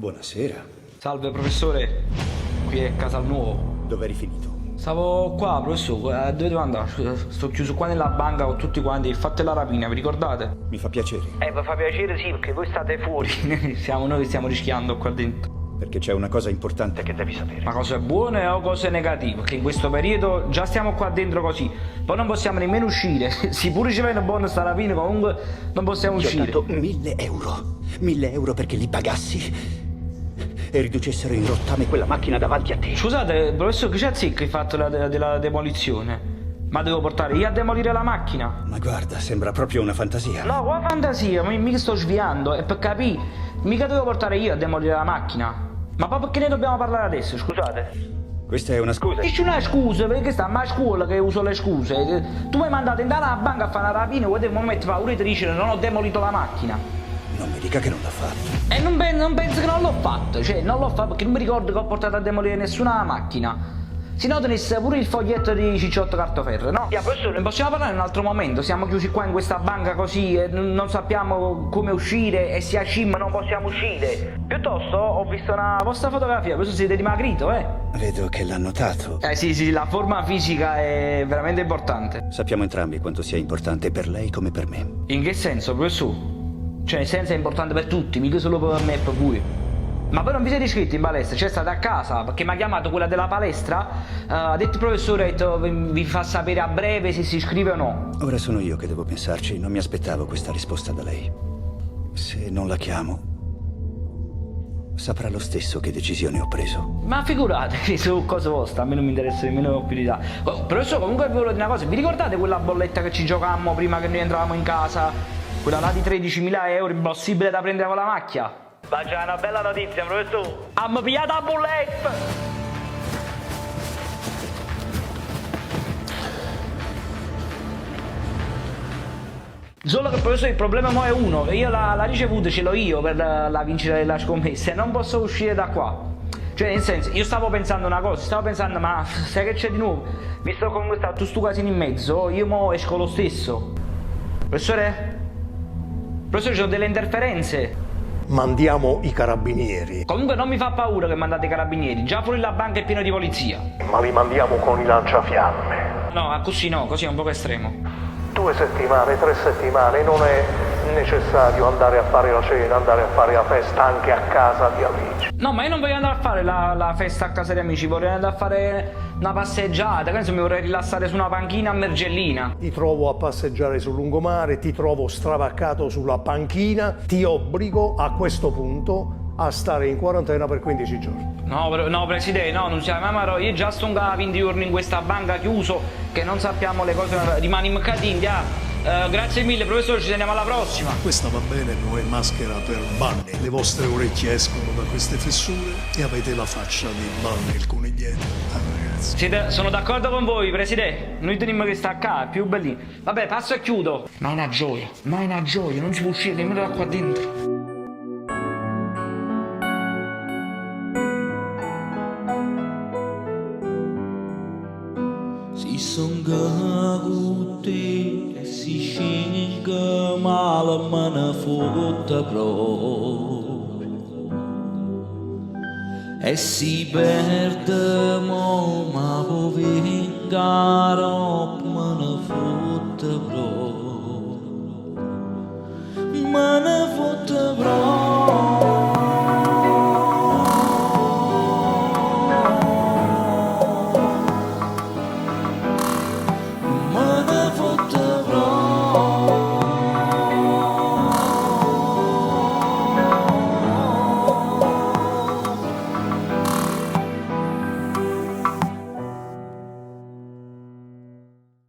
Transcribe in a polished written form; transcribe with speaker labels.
Speaker 1: Buonasera.
Speaker 2: Salve professore, qui è Casalnuovo.
Speaker 1: Dove eri finito?
Speaker 2: Stavo qua, professore, dove devo andare? Sto chiuso qua nella banca con tutti quanti, fate la rapina, vi ricordate?
Speaker 1: Mi fa piacere.
Speaker 2: Vi fa piacere sì, perché voi state fuori, noi stiamo rischiando qua dentro.
Speaker 1: Perché c'è una cosa importante che devi sapere.
Speaker 2: Ma cose buone o cose negative? Perché in questo periodo già stiamo qua dentro così, poi non possiamo nemmeno uscire. Sì, pure ci viene buono sta rapina, comunque non possiamo uscire.
Speaker 1: Ti ho dato 1.000 euro. 1.000 euro perché li pagassi e riducessero in rottame quella macchina davanti a te.
Speaker 2: Scusate, professore, che c'è zicca hai fatto della demolizione? Ma devo portare io a demolire la macchina?
Speaker 1: Ma guarda, sembra proprio una fantasia.
Speaker 2: No, qua fantasia, mica sto sviando, e per capire, mica devo portare io a demolire la macchina. Ma poi perché ne dobbiamo parlare adesso, scusate?
Speaker 1: Questa è una scusa.
Speaker 2: Dici una scusa, perché sta mai a scuola che uso le scuse? Tu mi hai mandato in alla banca a fare una rapina e vuoi mettere paura e ti dice non ho demolito la macchina.
Speaker 1: Non mi dica che non l'ha fatto.
Speaker 2: E non penso che non l'ho fatto, cioè non l'ho fatto perché non mi ricordo che ho portato a demolire nessuna macchina. Se no tenesse pure il foglietto di Cicciotto Cartoferro, no? Professore, ne possiamo parlare in un altro momento, siamo chiusi qua in questa banca così e non sappiamo come uscire e se a scim non possiamo uscire. Piuttosto ho visto una vostra fotografia, questo siete dimagrito,
Speaker 1: Vedo che l'ha notato.
Speaker 2: Sì, la forma fisica è veramente importante.
Speaker 1: Sappiamo entrambi quanto sia importante per lei come per me.
Speaker 2: In che senso, professore? Cioè, nel senso è importante per tutti, mica solo per me e per voi. Ma poi non vi siete iscritti in palestra? Cioè state a casa? Perché mi ha chiamato quella della palestra, ha detto il professore, ha detto, vi fa sapere a breve se si iscrive o no.
Speaker 1: Ora sono io che devo pensarci, non mi aspettavo questa risposta da lei. Se non la chiamo, saprà lo stesso che decisione ho preso.
Speaker 2: Ma figuratevi su cosa vostra, a me non mi interessa nemmeno più di là. Oh, professore, comunque vi volevo dire una cosa, vi ricordate quella bolletta che ci giocammo prima che noi entravamo in casa? Quella là di 13.000 euro, impossibile da prendere con la macchia? Ma c'è una bella notizia, professore! Abbiamo pigliato la bolletta! Solo che professore il problema mo è uno, io la ricevuta ce l'ho io per la vincita della scommessa e non posso uscire da qua. Cioè nel senso, io stavo pensando una cosa, stavo pensando ma sai che c'è di nuovo? Visto che comunque sta tutto sto casino in mezzo, io mo esco lo stesso. Professore? Professore, ci sono delle interferenze.
Speaker 3: Mandiamo i carabinieri.
Speaker 2: Comunque non mi fa paura che mandate i carabinieri, già fuori la banca è pieno di polizia.
Speaker 3: Ma li mandiamo con i lanciafiamme.
Speaker 2: No, così no, così è un po' estremo.
Speaker 3: 2 settimane, 3 settimane, non è necessario andare a fare la cena, andare a fare la festa anche a casa di amici.
Speaker 2: No, ma io non voglio andare a fare la festa a casa di amici, vorrei andare a fare una passeggiata, che mi vorrei rilassare su una panchina a Mergellina.
Speaker 3: Ti trovo a passeggiare sul lungomare, ti trovo stravaccato sulla panchina, ti obbligo a questo punto a stare in quarantena per 15 giorni.
Speaker 2: No, Presidente, no, non siamo mai, io già sto 20 giorni in questa banca chiuso, che non sappiamo le cose, rimaniamo cadenti, grazie mille, professore, ci teniamo alla prossima.
Speaker 4: Questa va bene, non è maschera per Bunny. Le vostre orecchie escono da queste fessure e avete la faccia di Bunny il coniglietto. Ragazzi.
Speaker 2: Sono d'accordo con voi, Presidente. Noi teniamo che sta qua, è più bellino. Vabbè, passo e chiudo. Ma è una gioia, non si può uscire nemmeno da qua dentro.
Speaker 5: Si son caguti e si scinga male me ne fotta proprio e si perde mo ma può vingare me ne fotta proprio